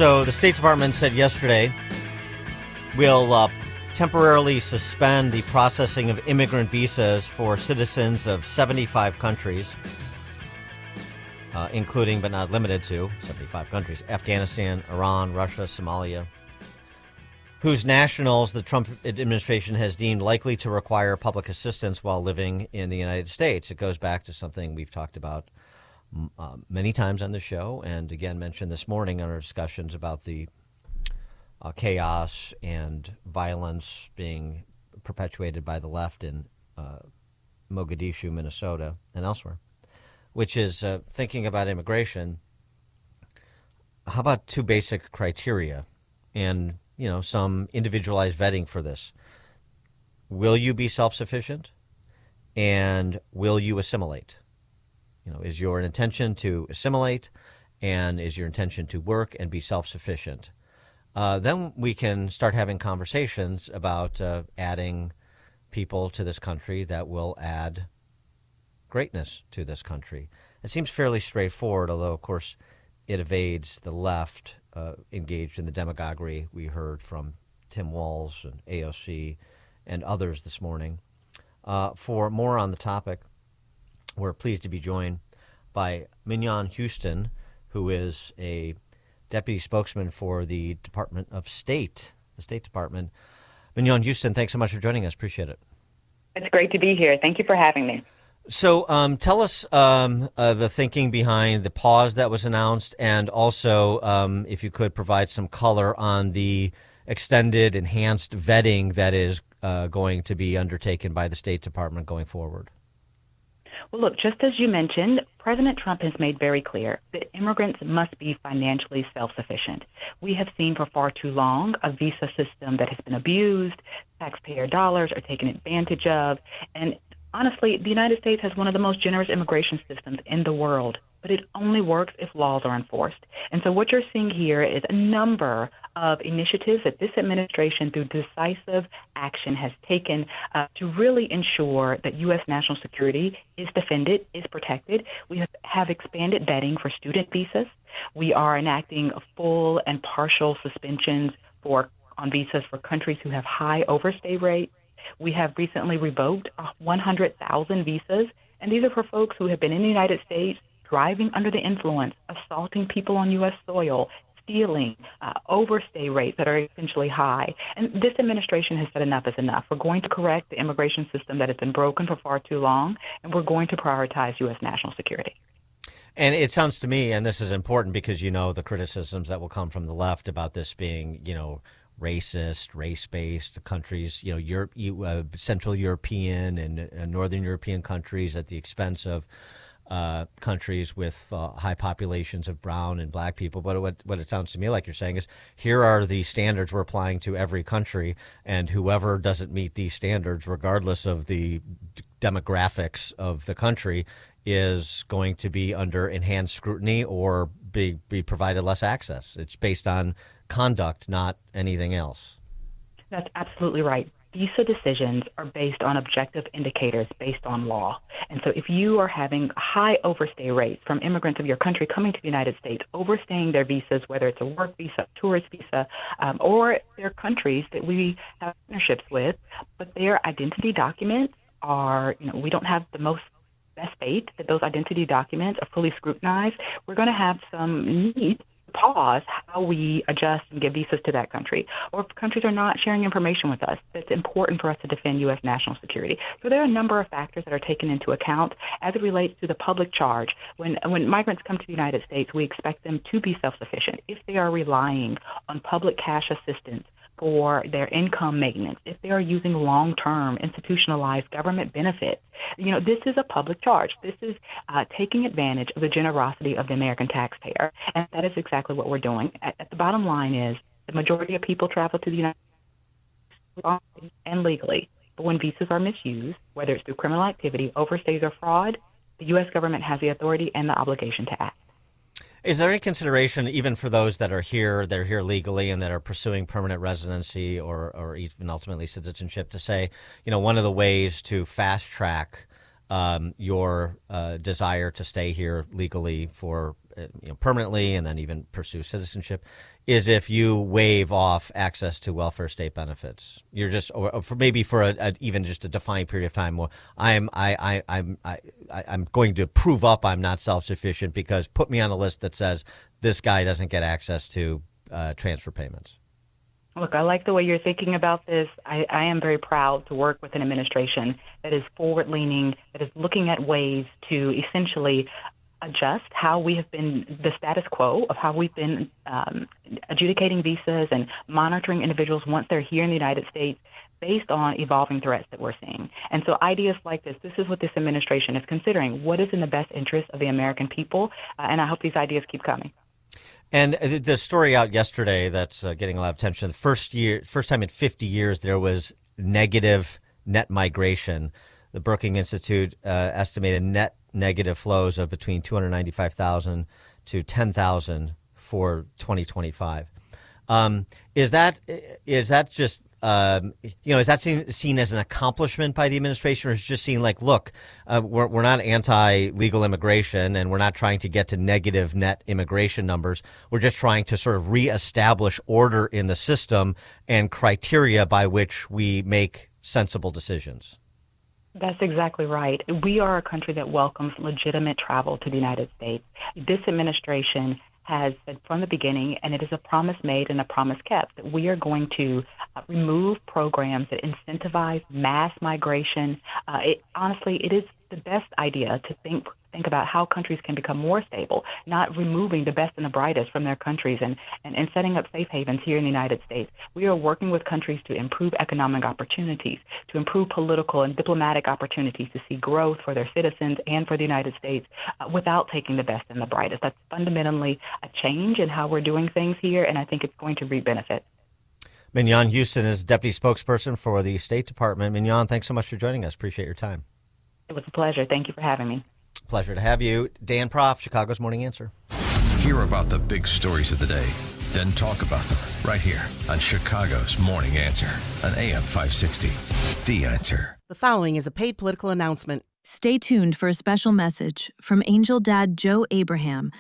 So the State Department said yesterday we'll temporarily suspend the processing of immigrant visas for citizens of 75 countries, including but not limited to 75 countries: Afghanistan, Iran, Russia, Somalia, whose nationals the Trump administration has deemed likely to require public assistance while living in the United States. It goes back to something we've talked about many times on the show, and again mentioned this morning in our discussions about the chaos and violence being perpetuated by the left in Mogadishu, Minnesota, and elsewhere, which is thinking about immigration. How about two basic criteria and, some individualized vetting for this? Will you be self-sufficient, and will you assimilate? Is your intention to assimilate, and is your intention to work and be self-sufficient? Then we can start having conversations about adding people to this country that will add greatness to this country. It seems fairly straightforward, although, of course, it evades the left engaged in the demagoguery we heard from Tim Walz and AOC and others this morning. For more on the topic, we're pleased to be joined by Mignon Houston, who is a deputy spokesman for the Department of State, the State Department. Mignon Houston, thanks so much for joining us. Appreciate it. It's great to be here. Thank you for having me. So tell us the thinking behind the pause that was announced, and also, if you could, provide some color on the extended, enhanced vetting that is going to be undertaken by the State Department going forward. Well, look, just as you mentioned, President Trump has made very clear that immigrants must be financially self-sufficient. We have seen for far too long a visa system that has been abused, taxpayer dollars are taken advantage of, and honestly, the United States has one of the most generous immigration systems in the world, but it only works if laws are enforced. And so what you're seeing here is a number of initiatives that this administration, through decisive action, has taken to really ensure that U.S. national security is defended, is protected. We have expanded vetting for student visas. We are enacting full and partial suspensions on visas for countries who have high overstay rates. We have recently revoked 100,000 visas, and these are for folks who have been in the United States driving under the influence, assaulting people on U.S. soil, stealing, overstay rates that are essentially high. And this administration has said enough is enough. We're going to correct the immigration system that has been broken for far too long, and we're going to prioritize U.S. national security. And it sounds to me, and this is important because the criticisms that will come from the left about this being, racist, race-based countries, Central European and Northern European countries at the expense of countries with high populations of brown and black people. But what it sounds to me like you're saying is, here are the standards we're applying to every country, and whoever doesn't meet these standards, regardless of the demographics of the country, is going to be under enhanced scrutiny or be provided less access. It's based on conduct, not anything else. That's absolutely right. Visa decisions are based on objective indicators based on law. And so if you are having high overstay rates from immigrants of your country coming to the United States, overstaying their visas, whether it's a work visa, tourist visa, or they're countries that we have partnerships with, but their identity documents are, we don't have the best faith that those identity documents are fully scrutinized, we're going to have some need to pause how we adjust and give visas to that country. Or if countries are not sharing information with us, it's important for us to defend U.S. national security. So there are a number of factors that are taken into account as it relates to the public charge. When migrants come to the United States, we expect them to be self-sufficient. If they are relying on public cash assistance for their income maintenance, if they are using long-term institutionalized government benefits, this is a public charge. This is taking advantage of the generosity of the American taxpayer, and that is exactly what we're doing. At the bottom line is the majority of people travel to the United States and legally, but when visas are misused, whether it's through criminal activity, overstays, or fraud, the U.S. government has the authority and the obligation to act. Is there any consideration, even for those that are here legally and that are pursuing permanent residency or even ultimately citizenship, to say, one of the ways to fast track your desire to stay here legally for permanently and then even pursue citizenship, is if you waive off access to welfare state benefits. You're just, or for maybe for even just a defined period of time. Well, I'm going to prove up I'm not self-sufficient because put me on a list that says this guy doesn't get access to transfer payments. Look, I like the way you're thinking about this. I am very proud to work with an administration that is forward-leaning, that is looking at ways to essentially adjust how we have been, the status quo of how we've been adjudicating visas and monitoring individuals once they're here in the United States based on evolving threats that we're seeing. And so ideas like this is what this administration is considering. What is in the best interest of the American people? And I hope these ideas keep coming. And the story out yesterday that's getting a lot of attention. First time in 50 years there was negative net migration. The Brookings Institute estimated net negative flows of between 295,000 to 10,000 for 2025. Is that just is that seen as an accomplishment by the administration, or is it just seen like, look, we're not anti-legal immigration and we're not trying to get to negative net immigration numbers. We're just trying to sort of reestablish order in the system and criteria by which we make sensible decisions? That's exactly right. We are a country that welcomes legitimate travel to the United States. This administration has said from the beginning, and it is a promise made and a promise kept, that we are going to remove programs that incentivize mass migration. Honestly, it is the best idea to think about how countries can become more stable, not removing the best and the brightest from their countries and setting up safe havens here in the United States. We are working with countries to improve economic opportunities, to improve political and diplomatic opportunities, to see growth for their citizens and for the United States without taking the best and the brightest. That's fundamentally a change in how we're doing things here, and I think it's going to reap benefits. Mignon Houston is Deputy Spokesperson for the State Department. Mignon, thanks so much for joining us. Appreciate your time. It was a pleasure. Thank you for having me. Pleasure to have you. Dan Proft, Chicago's Morning Answer. Hear about the big stories of the day, then talk about them right here on Chicago's Morning Answer on AM 560. The Answer. The following is a paid political announcement. Stay tuned for a special message from Angel Dad Joe Abraham,